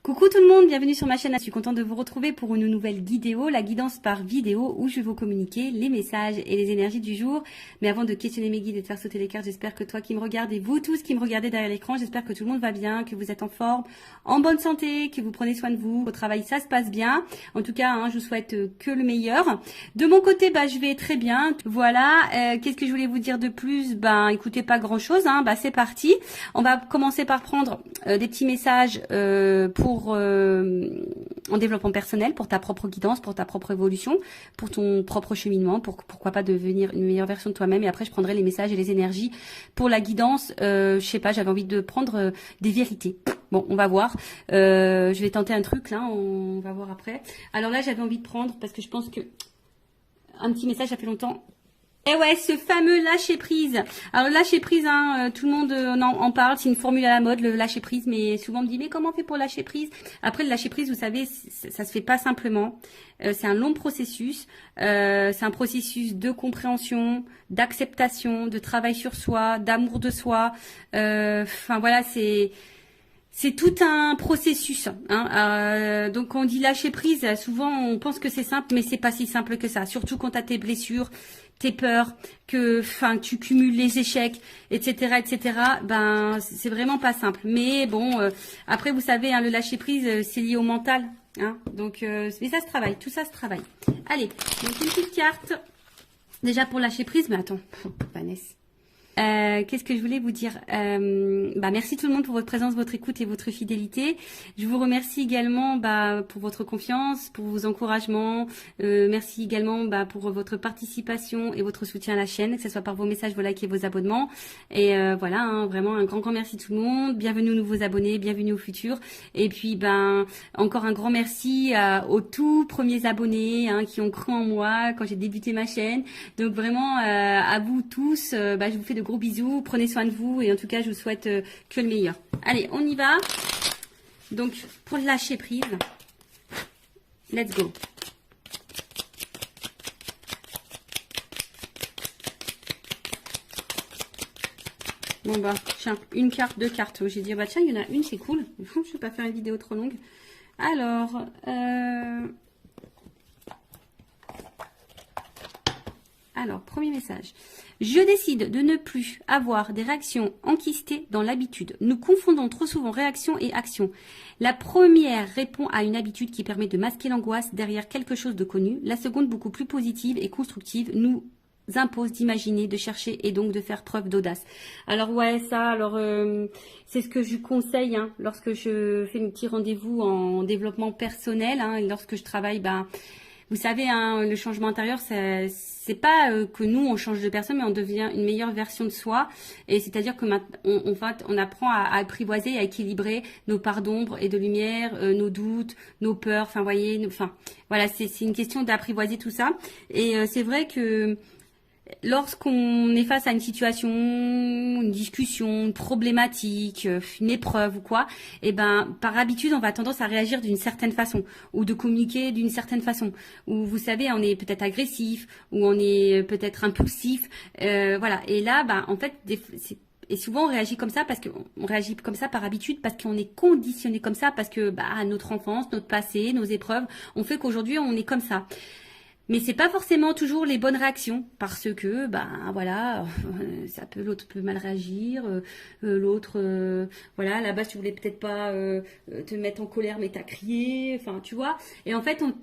Coucou tout le monde, bienvenue sur ma chaîne. Je suis contente de vous retrouver pour une nouvelle vidéo, la guidance par vidéo où je vais vous communiquer les messages et les énergies du jour. Mais avant de questionner mes guides et de faire sauter les cartes, j'espère que toi qui me regardes et vous tous qui me regardez derrière l'écran, j'espère que tout le monde va bien, que vous êtes en forme, en bonne santé, que vous prenez soin de vous, au travail ça se passe bien. En tout cas, je vous souhaite que le meilleur. De mon côté, je vais très bien. Voilà, qu'est-ce que je voulais vous dire de plus? Écoutez, pas grand chose, c'est parti. On va commencer par prendre des petits messages en développement personnel, pour ta propre guidance, pour ta propre évolution, pour ton propre cheminement, pourquoi pas devenir une meilleure version de toi-même. Et après, je prendrai les messages et les énergies pour la guidance. Je sais pas, j'avais envie de prendre des vérités. Bon, on va voir. Je vais tenter un truc là, on va voir après. Alors là, j'avais envie de prendre, parce que je pense que un petit message, ça fait longtemps. Et ouais, ce fameux lâcher prise. Alors le lâcher prise, tout le monde en parle, c'est une formule à la mode, le lâcher prise, mais souvent on me dit mais comment on fait pour lâcher prise? Après le lâcher prise, vous savez, ça se fait pas simplement. C'est un long processus. C'est un processus de compréhension, d'acceptation, de travail sur soi, d'amour de soi. Voilà, c'est tout un processus. Donc quand on dit lâcher prise, souvent on pense que c'est simple, mais c'est pas si simple que ça. Surtout quand tu as tes blessures, tes peurs, que tu cumules les échecs, etc., etc. C'est vraiment pas simple. Mais bon, après vous savez, le lâcher prise, c'est lié au mental. Donc mais ça se travaille, tout ça se travaille. Allez, donc une petite carte. Déjà pour lâcher prise, mais attends, Vanessa. Qu'est-ce que je voulais vous dire? Merci tout le monde pour votre présence, votre écoute et votre fidélité. Je vous remercie également pour votre confiance, pour vos encouragements. Merci également pour votre participation et votre soutien à la chaîne, que ce soit par vos messages, vos likes et vos abonnements. Et voilà, vraiment un grand merci tout le monde. Bienvenue aux nouveaux abonnés, bienvenue aux futurs. Et puis encore un grand merci aux tout premiers abonnés qui ont cru en moi quand j'ai débuté ma chaîne. Donc vraiment à vous tous, je vous fais de gros bisous, prenez soin de vous et en tout cas je vous souhaite que le meilleur. Allez, on y va. Donc pour lâcher prise, let's go. Bon tiens, une carte, deux cartes. J'ai dit tiens, il y en a une, c'est cool. Je vais pas faire une vidéo trop longue. Alors, premier message. Je décide de ne plus avoir des réactions enquistées dans l'habitude. Nous confondons trop souvent réaction et action. La première répond à une habitude qui permet de masquer l'angoisse derrière quelque chose de connu. La seconde, beaucoup plus positive et constructive, nous impose d'imaginer, de chercher et donc de faire preuve d'audace. Alors ouais, c'est ce que je conseille lorsque je fais mes petits rendez-vous en développement personnel, et lorsque je travaille, vous savez, le changement intérieur, c'est pas que nous on change de personne, mais on devient une meilleure version de soi. Et c'est-à-dire que on apprend à apprivoiser, à équilibrer nos parts d'ombre et de lumière, nos doutes, nos peurs. Voilà, c'est une question d'apprivoiser tout ça. Et c'est vrai que lorsqu'on est face à une situation, une discussion, une problématique, une épreuve ou quoi, par habitude, on va tendance à réagir d'une certaine façon ou de communiquer d'une certaine façon. Ou vous savez, on est peut-être agressif ou on est peut-être impulsif. Voilà. Et là, en fait, et souvent on réagit comme ça parce qu'on réagit comme ça par habitude, parce qu'on est conditionné comme ça, parce que notre enfance, notre passé, nos épreuves ont fait qu'aujourd'hui on est comme ça. Mais c'est pas forcément toujours les bonnes réactions, parce que voilà, l'autre peut mal réagir, l'autre voilà, là-bas tu voulais peut-être pas te mettre en colère mais t'as crié, tu vois. Et en fait on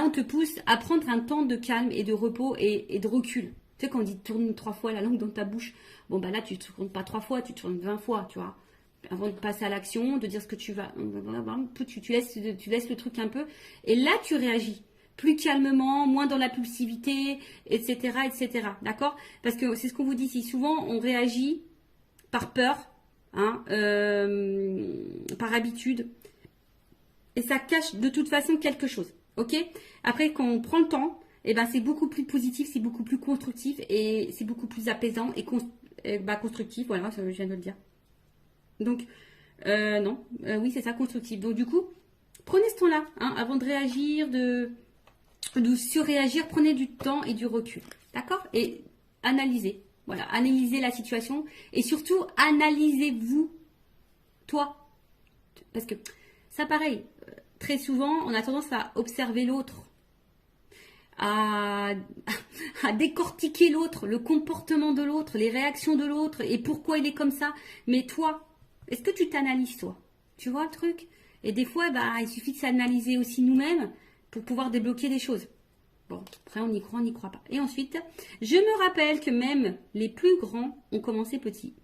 te pousse à prendre un temps de calme et de repos et de recul. Tu sais, quand on dit tourne 3 fois la langue dans ta bouche, là tu tournes pas 3 fois, tu tournes 20 fois, tu vois. Avant de passer à l'action, de dire ce que tu vas, tu laisses le truc un peu, et là tu réagis plus calmement, moins dans l'impulsivité, etc., etc. D'accord? Parce que c'est ce qu'on vous dit ici. Souvent, on réagit par peur, par habitude, et ça cache de toute façon quelque chose. Ok? Après, quand on prend le temps, c'est beaucoup plus positif, c'est beaucoup plus constructif, et c'est beaucoup plus apaisant et constructif. Voilà, je viens de le dire. Donc, non, oui, c'est ça, constructif. Donc, du coup, prenez ce temps-là, avant de réagir, de surréagir, prenez du temps et du recul, d'accord? Et analysez, voilà, analysez la situation et surtout analysez-vous, toi, parce que Ça pareil, très souvent, on a tendance à observer l'autre, à, à décortiquer l'autre, le comportement de l'autre, les réactions de l'autre et pourquoi il est comme ça. Mais toi, est-ce que tu t'analyses toi? Tu vois le truc? Et des fois, bah, il suffit de s'analyser aussi nous-mêmes pour pouvoir débloquer des choses. Bon, après on y croit, on n'y croit pas. Et ensuite, je me rappelle que même les plus grands ont commencé petits.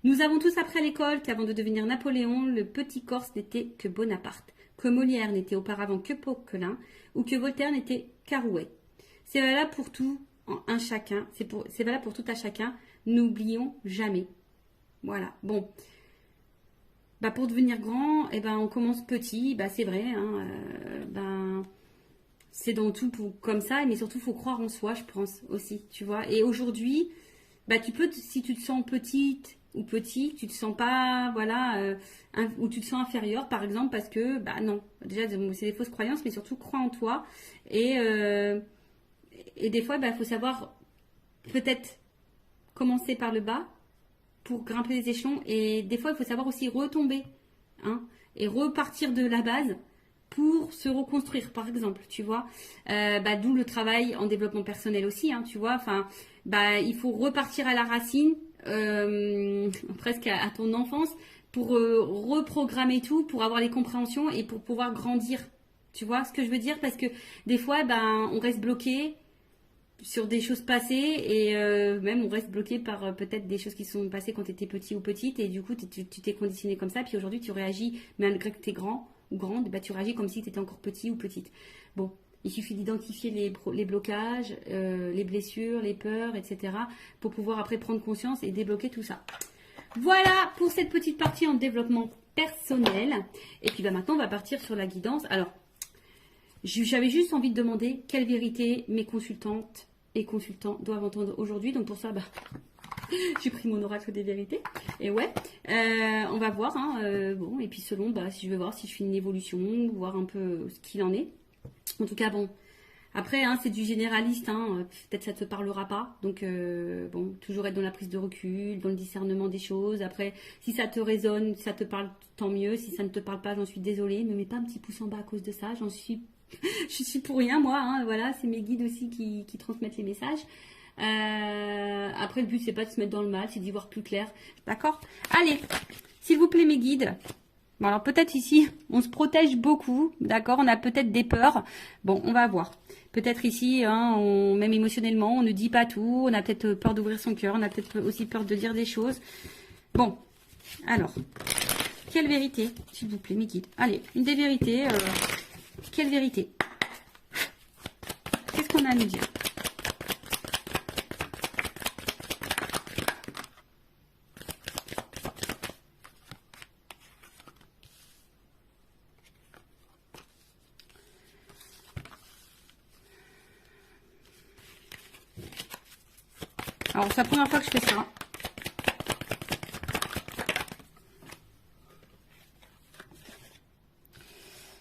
Nous avons tous appris à l'école qu'avant de devenir Napoléon, le petit Corse n'était que Bonaparte, que Molière n'était auparavant que Poquelin, ou que Voltaire n'était qu'Arouet. C'est valable pour tout un chacun, c'est valable pour tout un chacun, n'oublions jamais. Voilà, bon. Bah pour devenir grand, eh ben on commence petit, bah c'est vrai, hein, c'est dans tout comme ça, mais surtout il faut croire en soi, je pense aussi, tu vois. Et aujourd'hui, bah tu peux, si tu te sens petite ou petit, tu te sens pas, voilà, ou tu te sens inférieur, par exemple, parce que, bah non, déjà c'est des fausses croyances, mais surtout crois en toi. Et des fois, bah faut savoir peut-être commencer par le bas pour grimper les échelons, et des fois il faut savoir aussi retomber, hein, et repartir de la base pour se reconstruire, par exemple, tu vois. D'où le travail en développement personnel aussi, hein, tu vois. Enfin, il faut repartir à la racine, presque à ton enfance, pour reprogrammer tout, pour avoir les compréhensions et pour pouvoir grandir. Tu vois ce que je veux dire? Parce que des fois, on reste bloqué sur des choses passées et même on reste bloqué par peut-être des choses qui sont passées quand tu étais petit ou petite et du coup tu t'es conditionné comme ça, puis aujourd'hui tu réagis malgré que tu es grand ou grande, tu réagis comme si tu étais encore petit ou petite. Bon, il suffit d'identifier les blocages, les blessures, les peurs, etc. pour pouvoir après prendre conscience et débloquer tout ça. Voilà pour cette petite partie en développement personnel. Et puis maintenant on va partir sur la guidance. Alors, j'avais juste envie de demander quelle vérité mes consultantes et consultants doivent entendre aujourd'hui. Donc pour ça, j'ai pris mon oracle des vérités. Et ouais, on va voir. Hein, bon, et puis selon, si je veux voir si je fais une évolution, voir un peu ce qu'il en est. En tout cas, bon. Après, hein, c'est du généraliste. Hein, peut-être ça ne te parlera pas. Donc, bon, toujours être dans la prise de recul, dans le discernement des choses. Après, si ça te résonne, si ça te parle, tant mieux. Si ça ne te parle pas, j'en suis désolée. Ne me mets pas un petit pouce en bas à cause de ça. Je suis pour rien, moi. Hein, voilà, c'est mes guides aussi qui transmettent les messages. Après, le but, c'est pas de se mettre dans le mal, c'est d'y voir plus clair. D'accord? Allez, s'il vous plaît, mes guides. Bon, alors peut-être ici, on se protège beaucoup. D'accord? On a peut-être des peurs. Bon, on va voir. Peut-être ici, hein, même émotionnellement, on ne dit pas tout. On a peut-être peur d'ouvrir son cœur. On a peut-être aussi peur de dire des choses. Bon, alors, quelle vérité, s'il vous plaît, mes guides? Allez, une des vérités. Quelle vérité? Qu'est-ce qu'on a à nous dire? Alors, c'est la première fois que je fais ça.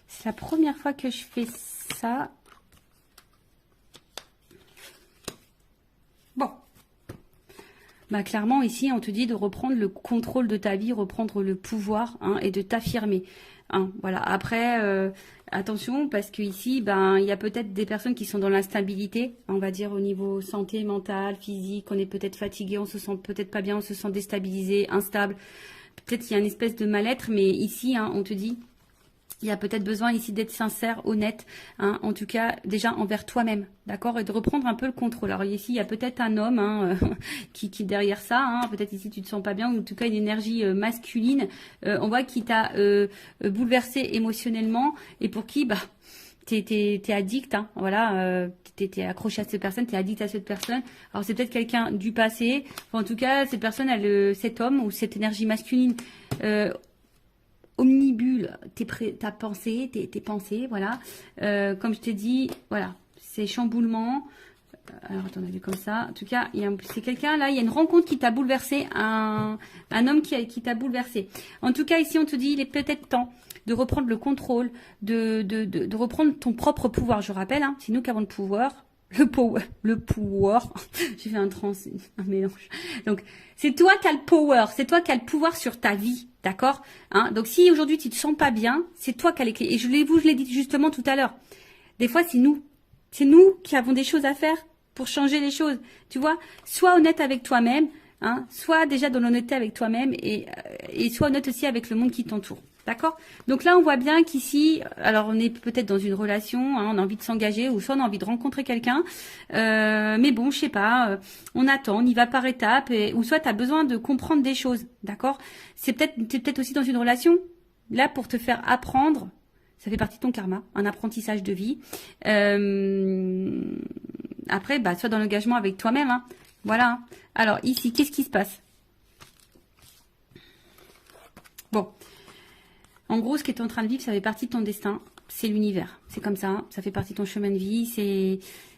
C'est la première fois que je fais ça. Bon. Clairement, ici, on te dit de reprendre le contrôle de ta vie, reprendre le pouvoir, hein, et de t'affirmer. Hein, voilà. Après, attention, parce que ici, il y a peut-être des personnes qui sont dans l'instabilité, on va dire au niveau santé, mentale, physique. On est peut-être fatigué, on se sent peut-être pas bien, on se sent déstabilisé, instable. Peut-être qu'il y a une espèce de mal-être, mais ici, hein, on te dit... Il y a peut-être besoin ici d'être sincère, honnête, hein, en tout cas déjà envers toi-même, d'accord, et de reprendre un peu le contrôle. Alors ici, il y a peut-être un homme, hein, qui est derrière ça, hein, peut-être ici tu te sens pas bien, ou en tout cas une énergie masculine, on voit qui t'a bouleversé émotionnellement, et pour qui, t'es addict, hein, voilà, t'es accroché à cette personne, t'es addict à cette personne. Alors c'est peut-être quelqu'un du passé, enfin, en tout cas cette personne, cet homme ou cette énergie masculine, omnibule ta pensée, tes pensées, voilà. Comme je t'ai dit, voilà, c'est chamboulement. Alors, attends, on a vu comme ça. En tout cas, c'est quelqu'un, là, il y a une rencontre qui t'a bouleversé, un homme qui t'a bouleversé. En tout cas, ici, on te dit, il est peut-être temps de reprendre le contrôle, de reprendre ton propre pouvoir. Je rappelle, hein, c'est nous qui avons le pouvoir. le power, j'ai fait un mélange. Donc, c'est toi qui as le power, c'est toi qui as le pouvoir sur ta vie, d'accord, hein? Donc, si aujourd'hui tu te sens pas bien, c'est toi qui as les clés. Et je l'ai dit justement tout à l'heure. Des fois, c'est nous qui avons des choses à faire pour changer les choses. Tu vois, sois honnête avec toi-même, hein, sois déjà dans l'honnêteté avec toi-même et sois honnête aussi avec le monde qui t'entoure. D'accord? Donc là, on voit bien qu'ici, alors on est peut-être dans une relation, hein, on a envie de s'engager ou soit on a envie de rencontrer quelqu'un. Mais bon, je sais pas, on attend, on y va par étapes ou soit tu as besoin de comprendre des choses. D'accord? T'es peut-être aussi dans une relation là pour te faire apprendre. Ça fait partie de ton karma, un apprentissage de vie. Après, bah, sois dans l'engagement avec toi-même. Hein. Voilà. Alors ici, qu'est-ce qui se passe? Bon. En gros, ce que tu es en train de vivre, ça fait partie de ton destin. C'est l'univers. C'est comme ça. Ça fait partie de ton chemin de vie.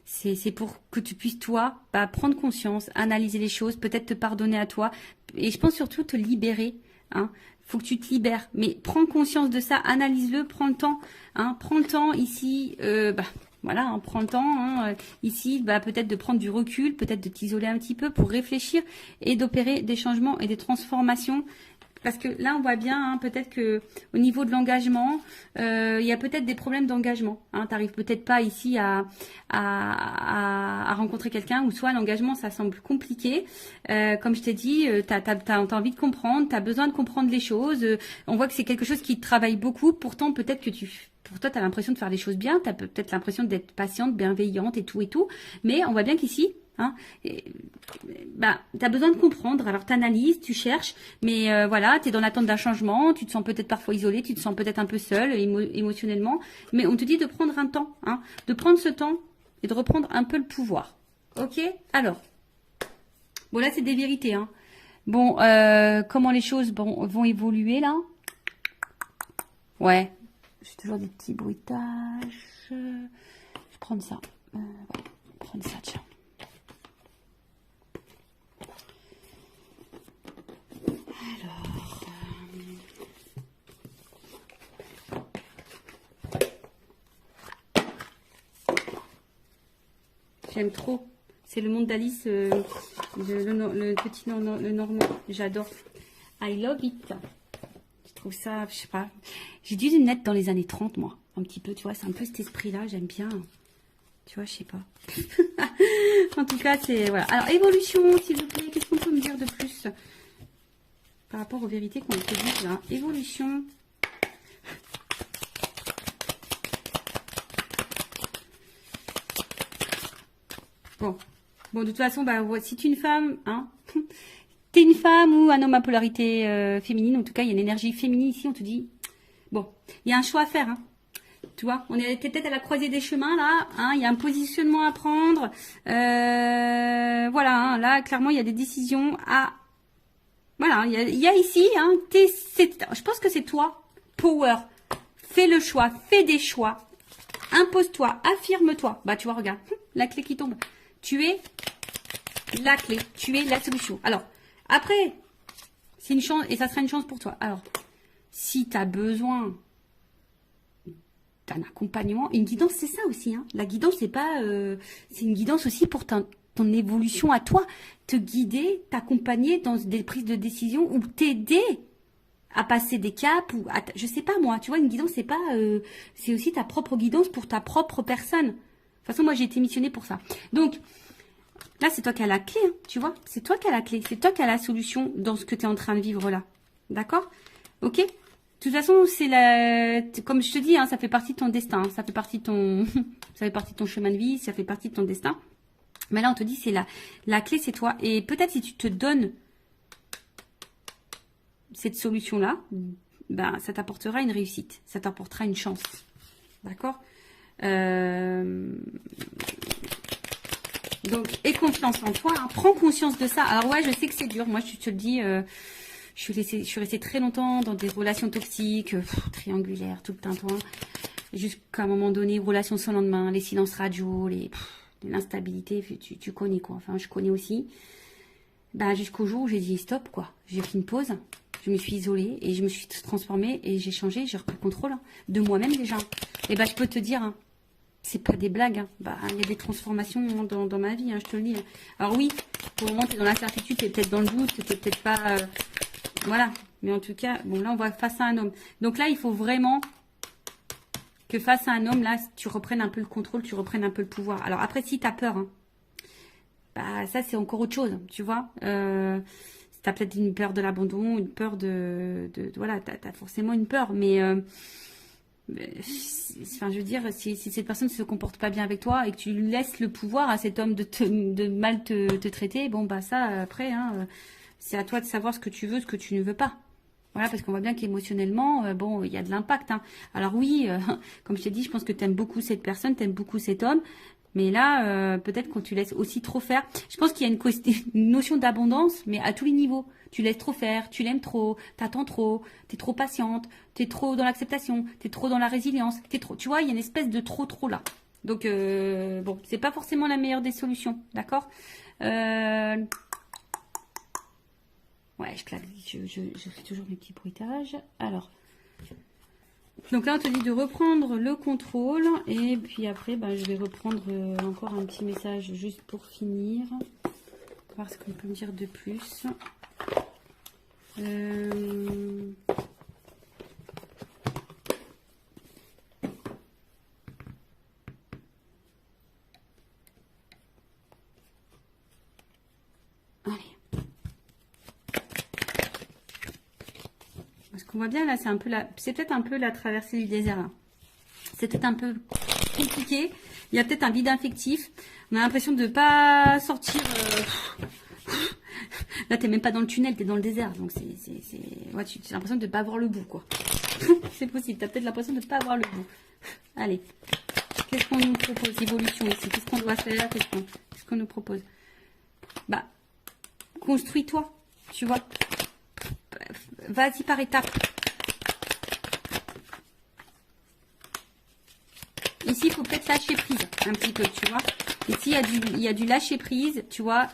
C'est pour que tu puisses, toi, bah, prendre conscience, analyser les choses, peut-être te pardonner à toi. Et je pense surtout te libérer. Hein. Faut que tu te libères. Mais prends conscience de ça. Analyse-le. Prends le temps. Hein. Prends le temps ici. Voilà, hein, prends le temps. Hein, ici, bah, peut-être de prendre du recul, peut-être de t'isoler un petit peu pour réfléchir et d'opérer des changements et des transformations. Parce que là, on voit bien, hein, peut-être que au niveau de l'engagement, il y a peut-être des problèmes d'engagement. Hein, tu n'arrives peut-être pas ici à rencontrer quelqu'un, ou soit l'engagement, ça semble compliqué. Comme je t'ai dit, tu as envie de comprendre, tu as besoin de comprendre les choses. On voit que c'est quelque chose qui te travaille beaucoup. Pourtant, peut-être que pour toi, tu as l'impression de faire les choses bien. Tu as peut-être l'impression d'être patiente, bienveillante et tout et tout. Mais on voit bien qu'ici, hein, bah, tu as besoin de comprendre, alors tu analyses, tu cherches, mais voilà, tu es dans l'attente d'un changement, tu te sens peut-être parfois isolé, tu te sens peut-être un peu seul émotionnellement, mais on te dit de prendre un temps, hein, de prendre ce temps et de reprendre un peu le pouvoir. Ok? Alors, bon là c'est des vérités. Hein. Bon, comment les choses vont évoluer là? Ouais, j'ai toujours des petits bruitages. Je vais prendre ça. Voilà, prendre ça, tiens. J'aime trop. C'est le monde d'Alice, le petit le normand. J'adore. I love it. Je trouve ça, je sais pas. J'ai dû naître dans les années 30, moi. Un petit peu, tu vois. C'est un peu cet esprit-là. J'aime bien. Tu vois, je sais pas. En tout cas, c'est... Voilà. Alors, évolution, s'il vous plaît. Qu'est-ce qu'on peut me dire de plus par rapport aux vérités qu'on te dit là? Évolution. Bon, de toute façon, bah, si tu es une femme, hein, t'es une femme ou un homme à polarité féminine, en tout cas, il y a une énergie féminine ici, on te dit, bon, il y a un choix à faire, hein. Tu vois, on est peut-être à la croisée des chemins, là, hein, il y a un positionnement à prendre, voilà, hein, là, clairement, il y a des décisions à, voilà, il y a ici, hein, je pense que c'est toi, power, fais le choix, fais des choix, impose-toi, affirme-toi, bah, tu vois, regarde, la clé qui tombe. Tu es la clé, tu es la solution. Alors, après, c'est une chance, et ça sera une chance pour toi. Alors, si tu as besoin d'un accompagnement, une guidance, c'est ça aussi. Hein. La guidance, c'est pas, c'est une guidance aussi pour ton évolution à toi. Te guider, t'accompagner dans des prises de décision ou t'aider à passer des caps ou je sais pas moi. Tu vois, une guidance, c'est pas, c'est aussi ta propre guidance pour ta propre personne. De toute façon, moi, j'ai été missionnée pour ça. Donc, là, c'est toi qui as la clé, hein, tu vois. C'est toi qui as la clé. C'est toi qui as la solution dans ce que tu es en train de vivre là. D'accord? Ok? De toute façon, c'est comme je te dis, hein, ça fait partie de ton destin. Hein, ça fait partie de ton chemin de vie. Ça fait partie de ton destin. Mais là, on te dit, c'est la clé, c'est toi. Et peut-être si tu te donnes cette solution-là, ben, ça t'apportera une réussite. Ça t'apportera une chance. D'accord? Donc, aie confiance en toi, hein. Prends conscience de ça. Alors ouais, je sais que c'est dur. Moi, je te le dis, je suis restée très longtemps dans des relations toxiques, triangulaires, tout le tintouin, jusqu'à un moment donné, relations sans lendemain, les silences radio, l'instabilité, tu connais quoi. Enfin, je connais aussi. Bah, jusqu'au jour où j'ai dit stop, quoi. J'ai pris une pause, je me suis isolée et je me suis transformée et j'ai changé, j'ai repris le contrôle, hein, de moi-même déjà. Et bah, je peux te dire, hein, c'est pas des blagues. Hein. Bah, il y a des transformations dans ma vie, hein, je te le dis. Alors oui, pour le moment, tu es dans l'incertitude, tu es peut-être dans le doute, tu n'es peut-être pas... voilà. Mais en tout cas, bon, là, on va face à un homme. Donc là, il faut vraiment que face à un homme, là, tu reprennes un peu le contrôle, tu reprennes un peu le pouvoir. Alors après, si tu as peur, hein, bah, ça, c'est encore autre chose, tu vois. Tu as peut-être une peur de l'abandon, une peur voilà, tu as forcément une peur, mais... enfin, je veux dire, si cette personne ne se comporte pas bien avec toi et que tu laisses le pouvoir à cet homme de mal te traiter, bon, bah ça, après, hein, c'est à toi de savoir ce que tu veux, ce que tu ne veux pas. Voilà, parce qu'on voit bien qu'émotionnellement, bon, il y a de l'impact. Hein. Alors oui, comme je t'ai dit, je pense que tu aimes beaucoup cette personne, tu aimes beaucoup cet homme. Mais là, peut-être quand tu laisses aussi trop faire. Je pense qu'il y a une notion d'abondance, mais à tous les niveaux. Tu laisses trop faire, tu l'aimes trop, t'attends trop, t'es trop patiente, t'es trop dans l'acceptation, t'es trop dans la résilience, t'es trop. Tu vois, il y a une espèce de trop là. Donc, bon, c'est pas forcément la meilleure des solutions, d'accord Ouais, je fais toujours mes petits bruitages. Alors, donc là, on te dit de reprendre le contrôle. Et puis après, bah, je vais reprendre encore un petit message juste pour finir. Voir ce qu'on peut me dire de plus. Allez. Parce qu'on voit bien là, c'est peut-être un peu la traversée du désert. Là. C'est peut-être un peu compliqué. Il y a peut-être un vide affectif. On a l'impression de ne pas sortir. Là, t'es même pas dans le tunnel, t'es dans le désert. Donc, ouais, tu as l'impression de ne pas avoir le bout, quoi. C'est possible. T'as peut-être l'impression de ne pas avoir le bout. Allez. Qu'est-ce qu'on nous propose? Évolution ici. Qu'est-ce qu'on doit faire? Qu'est-ce qu'on nous propose? Bah, construis-toi. Tu vois. Vas-y par étapes. Ici, il faut peut-être lâcher prise un petit peu, tu vois. Ici, il y a du lâcher prise, tu vois.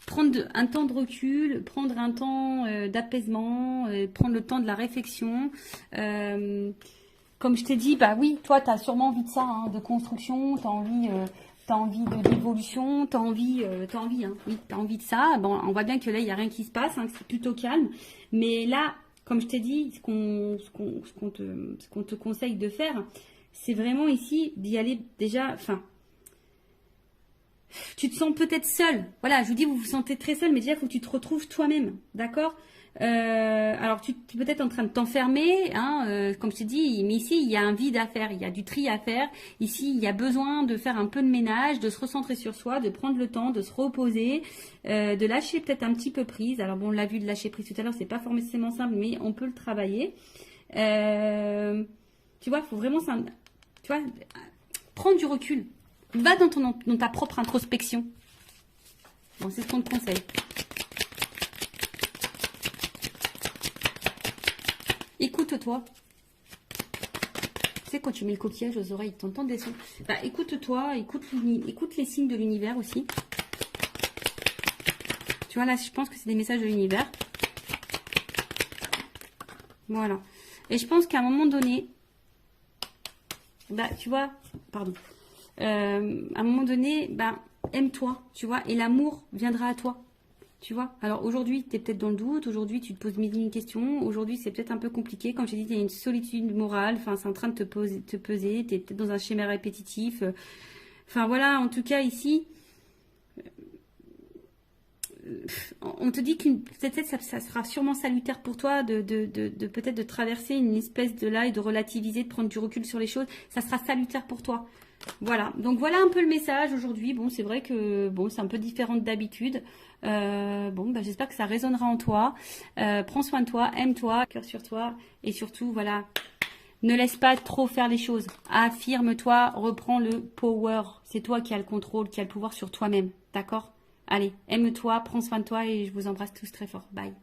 Prendre un temps de recul, prendre un temps d'apaisement, prendre le temps de la réflexion. Comme je t'ai dit, bah oui, toi, tu as sûrement envie de ça, hein, de construction, tu as envie d'évolution, tu as envie, hein, oui, tu as envie de ça. Bon, on voit bien que là, il n'y a rien qui se passe, hein, que c'est plutôt calme. Mais là, comme je t'ai dit, ce qu'on te conseille de faire, c'est vraiment ici d'y aller déjà, enfin, tu te sens peut-être seul. Voilà, je vous dis, vous vous sentez très seul, mais déjà, il faut que tu te retrouves toi-même, d'accord? Alors, tu es peut-être en train de t'enfermer, hein, comme je t'ai dit, mais ici, il y a un vide à faire, il y a du tri à faire. Ici, il y a besoin de faire un peu de ménage, de se recentrer sur soi, de prendre le temps, de se reposer, de lâcher peut-être un petit peu prise. Alors, bon, on l'a vu de lâcher prise tout à l'heure, c'est pas forcément simple, mais on peut le travailler. Tu vois, il faut vraiment... Tu vois, prendre du recul. Va dans ta propre introspection. Bon, c'est ce qu'on te conseille. Écoute-toi. Tu sais, quand tu mets le coquillage aux oreilles, tu entends des sons. Bah, écoute-toi, écoute les signes de l'univers aussi. Tu vois, là, je pense que c'est des messages de l'univers. Voilà. Et je pense qu'à un moment donné, bah, tu vois, pardon. À un moment donné, bah, aime-toi, tu vois, et l'amour viendra à toi, tu vois. Alors aujourd'hui, tu es peut-être dans le doute, aujourd'hui, tu te poses mille et une questions, aujourd'hui, c'est peut-être un peu compliqué, comme j'ai dit, il y a une solitude morale, enfin, c'est en train de te peser, tu es peut-être dans un schéma répétitif, enfin, voilà, en tout cas, ici, on te dit qu'une peut-être ça sera sûrement salutaire pour toi de peut-être de traverser une espèce de là et de relativiser, de prendre du recul sur les choses, ça sera salutaire pour toi. Voilà, donc voilà un peu le message aujourd'hui. Bon, c'est vrai que bon, c'est un peu différent d'habitude. Bon, bah, j'espère que ça résonnera en toi. Prends soin de toi, aime-toi, cœur sur toi. Et surtout, voilà, ne laisse pas trop faire les choses. Affirme-toi, reprends le power. C'est toi qui as le contrôle, qui as le pouvoir sur toi-même. D'accord? Allez, aime-toi, prends soin de toi et je vous embrasse tous très fort. Bye.